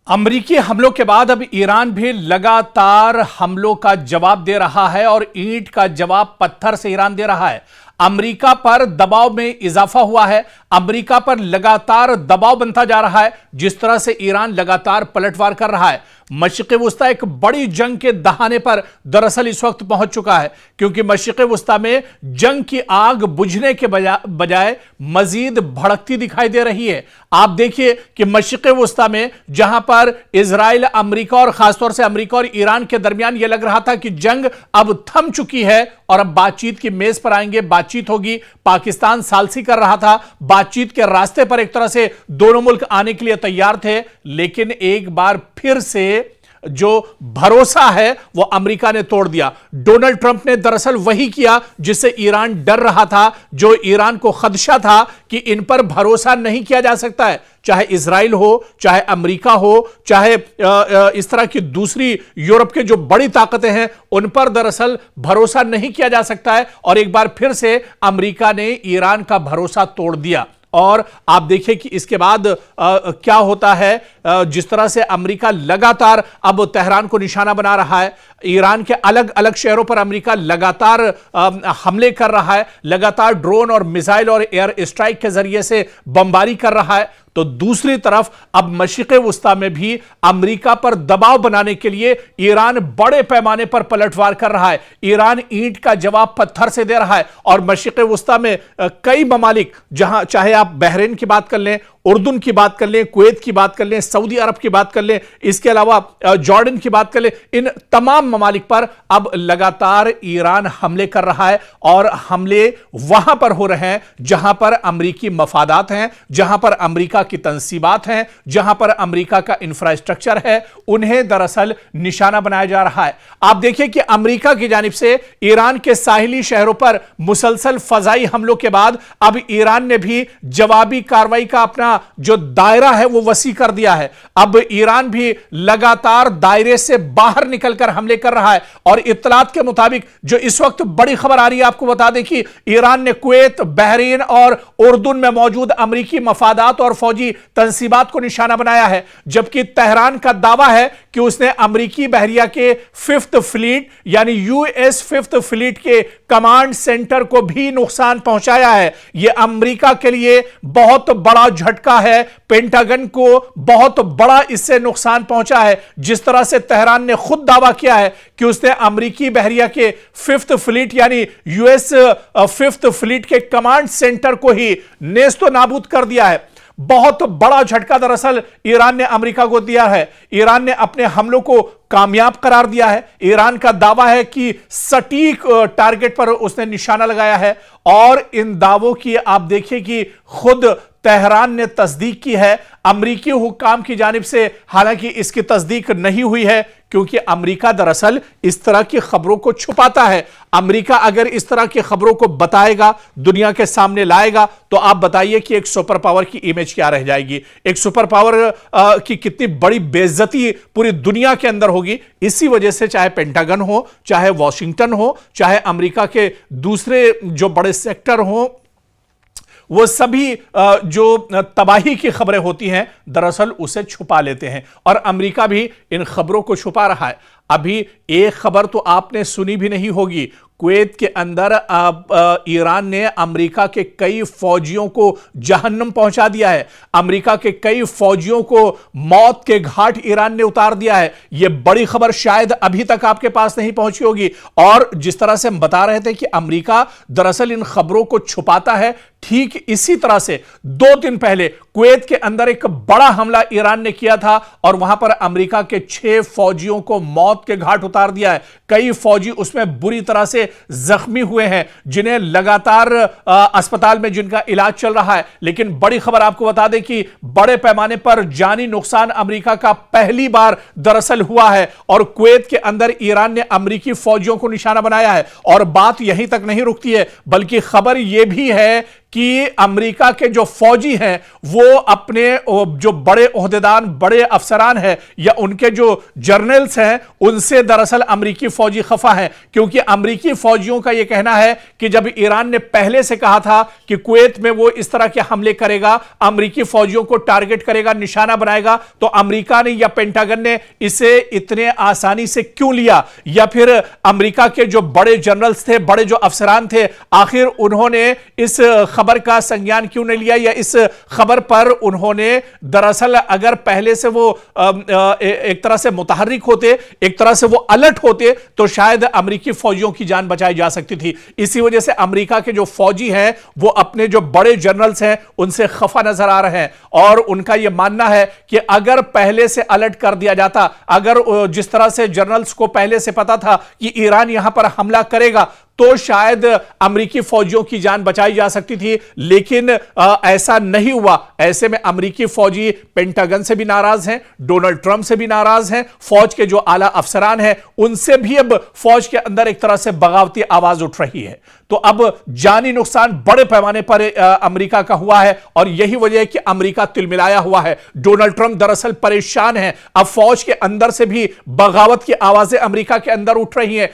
अमरीकी हमलों के बाद अब ईरान भी लगातार हमलों का जवाब दे रहा है और ईंट का जवाब पत्थर से ईरान दे रहा है। अमरीका पर दबाव में इजाफा हुआ है। अमरीका पर लगातार दबाव बनता जा रहा है। जिस तरह से ईरान लगातार पलटवार कर रहा है, मशरिक़ वुस्ता एक बड़ी जंग के दहाने पर दरअसल इस वक्त पहुंच चुका है, क्योंकि मशरिक़ वुस्ता में जंग की आग बुझने के बजाय मजीद भड़कती दिखाई दे रही है। आप देखिए कि मशरिक़ वुस्ता में जहां पर इजराइल, अमरीका और खासतौर से अमरीका और ईरान के दरमियान यह लग रहा था कि जंग अब थम चुकी है और अब बातचीत की मेज पर आएंगे, बातचीत होगी। पाकिस्तान सालसी कर रहा था, बातचीत के रास्ते पर एक तरह से दोनों मुल्क आने के लिए तैयार थे, लेकिन एक बार फिर से जो भरोसा है वो अमेरिका ने तोड़ दिया। डोनाल्ड ट्रंप ने दरअसल वही किया जिससे ईरान डर रहा था, जो ईरान को खदशा था कि इन पर भरोसा नहीं किया जा सकता है, चाहे इजराइल हो, चाहे अमेरिका हो, चाहे इस तरह की दूसरी यूरोप के जो बड़ी ताकतें हैं, उन पर दरअसल भरोसा नहीं किया जा सकता है। और एक बार फिर से अमेरिका ने ईरान का भरोसा तोड़ दिया। और आप देखिए कि इसके बाद क्या होता है। जिस तरह से अमेरिका लगातार अब तेहरान को निशाना बना रहा है, ईरान के अलग अलग शहरों पर अमेरिका लगातार हमले कर रहा है, लगातार ड्रोन और मिसाइल और एयर स्ट्राइक के जरिए से बमबारी कर रहा है, तो दूसरी तरफ अब मशरिक़ वुस्ता में भी अमेरिका पर दबाव बनाने के लिए ईरान बड़े पैमाने पर पलटवार कर रहा है। ईरान ईंट का जवाब पत्थर से दे रहा है और मशरिक़ वुस्ता में कई ममालिक, जहां चाहे आप बहरीन की बात कर लें, उर्दून की बात कर लें, कुवैत की बात कर लें, सऊदी अरब की बात कर लें, इसके अलावा जॉर्डन की बात कर लें, इन तमाम ममालिक पर अब लगातार ईरान हमले कर रहा है। और हमले वहां पर हो रहे हैं जहां पर अमरीकी मफादात हैं, जहां पर अमरीका की तंसीबात हैं, जहां पर अमरीका का इंफ्रास्ट्रक्चर है, उन्हें दरअसल निशाना बनाया जा रहा है। आप देखिए कि अमरीका की जानिब से ईरान के साहिली शहरों पर मुसलसल फजाई हमलों के बाद अब ईरान ने भी जवाबी कार्रवाई का अपना जो दायरा है वो वसी कर दिया है। अब ईरान भी लगातार दायरे से बाहर निकलकर हमले कर रहा है। और इत्तलात के मुताबिक जो इस वक्त बड़ी खबर आ रही है, आपको बता दें कि ईरान ने कुवैत, बहरीन और उर्दून में मौजूद अमरीकी मफादात और फौजी तंसीबात को निशाना बनाया है, जबकि तेहरान का दावा है कि उसने अमरीकी बहरिया के 5th फ्लीट यानी यूएस 5th फ्लीट के कमांड सेंटर को भी नुकसान पहुंचाया है। यह अमरीका के लिए बहुत बड़ा झटका है, पेंटागन को बहुत बड़ा इससे नुकसान पहुंचा है। जिस तरह से तेहरान ने खुद दावा किया है कि उसने अमरीकी बहरिया के 5th फ्लीट यानी यूएस 5th फ्लीट के कमांड सेंटर को ही नेस्तो नाबूद कर दिया है। बहुत बड़ा झटका दरअसल ईरान ने अमेरिका को दिया है। ईरान ने अपने हमलों को कामयाब करार दिया है। ईरान का दावा है कि सटीक टारगेट पर उसने निशाना लगाया है। और इन दावों की आप देखिए कि खुद तेहरान ने तस्दीक की है। अमरीकी हुक्काम की जानिब से हालांकि इसकी तस्दीक नहीं हुई है, क्योंकि अमरीका दरअसल इस तरह की खबरों को छुपाता है। अमरीका अगर इस तरह की खबरों को बताएगा, दुनिया के सामने लाएगा, तो आप बताइए कि एक सुपर पावर की इमेज क्या रह जाएगी, एक सुपर पावर की कितनी बड़ी बेइज्जती पूरी दुनिया के अंदर होगी। इसी वजह से चाहे पेंटागन हो, चाहे वॉशिंगटन हो, चाहे अमरीका के दूसरे जो बड़े सेक्टर हो, वो सभी जो तबाही की खबरें होती हैं दरअसल उसे छुपा लेते हैं। और अमेरिका भी इन खबरों को छुपा रहा है। अभी एक खबर तो आपने सुनी भी नहीं होगी, कुवैत के अंदर ईरान ने अमेरिका के कई फौजियों को जहन्नम पहुंचा दिया है। अमेरिका के कई फौजियों को मौत के घाट ईरान ने उतार दिया है। यह बड़ी खबर शायद अभी तक आपके पास नहीं पहुंची होगी। और जिस तरह से हम बता रहे थे कि अमेरिका दरअसल इन खबरों को छुपाता है, ठीक इसी तरह से 2 दिन पहले कुवैत के अंदर एक बड़ा हमला ईरान ने किया था और वहां पर अमेरिका के 6 फौजियों को मौत के घाट उतार दिया है। कई फौजी उसमें बुरी तरह से जख्मी हुए हैं, जिन्हें लगातार अस्पताल में जिनका इलाज चल रहा है। लेकिन बड़ी खबर आपको बता दें कि बड़े पैमाने पर जानी नुकसान अमेरिका का पहली बार दरअसल हुआ है और कुवैत के अंदर ईरान ने अमेरिकी फौजियों को निशाना बनाया है। और बात यहीं तक नहीं रुकती है, बल्कि खबर यह भी है कि अमेरिका के जो फौजी हैं वो अपने जो बड़े ओहदेदार, बड़े अफसरान हैं या उनके जो जर्नल्स हैं उनसे दरअसल अमेरिकी फौजी खफा हैं, क्योंकि अमेरिकी फौजियों का यह कहना है कि जब ईरान ने पहले से कहा था कि कुवैत में वो इस तरह के हमले करेगा, अमेरिकी फौजियों को टारगेट करेगा, निशाना बनाएगा, तो अमेरिका ने या पेंटागन ने इसे इतने आसानी से क्यों लिया, या फिर अमेरिका के जो बड़े जनरल्स थे, बड़े जो अफसरान थे, आखिर उन्होंने इस खबर का संज्ञान क्यों नहीं लिया, या इस खबर पर उन्होंने दरअसल अगर पहले से वो एक तरह से मुतहर्रिक होते, एक तरह से वो अलर्ट होते, तो शायद अमेरिकी फौजियों की जान बचाई जा सकती थी। इसी वजह से अमेरिका के जो फौजी हैं वो अपने जो बड़े जनरल्स हैं उनसे खफा नजर आ रहे हैं, और उनका यह मानना है कि अगर पहले से अलर्ट कर दिया जाता, अगर जिस तरह से जनरल्स को पहले से पता था कि ईरान यहां पर हमला करेगा, तो शायद अमेरिकी फौजियों की जान बचाई जा सकती थी, लेकिन ऐसा नहीं हुआ। ऐसे में अमेरिकी फौजी पेंटागन से भी नाराज हैं, डोनाल्ड ट्रंप से भी नाराज हैं, फौज के जो आला अफसरान हैं उनसे भी अब फौज के अंदर एक तरह से बगावती आवाज उठ रही है। तो अब जानी नुकसान बड़े पैमाने पर अमेरिका का हुआ है, और यही वजह है कि अमेरिका तिलमिलाया हुआ है। डोनाल्ड ट्रंप दरअसल परेशान है। अब फौज के अंदर से भी बगावत की आवाजें अमेरिका के अंदर उठ रही हैं।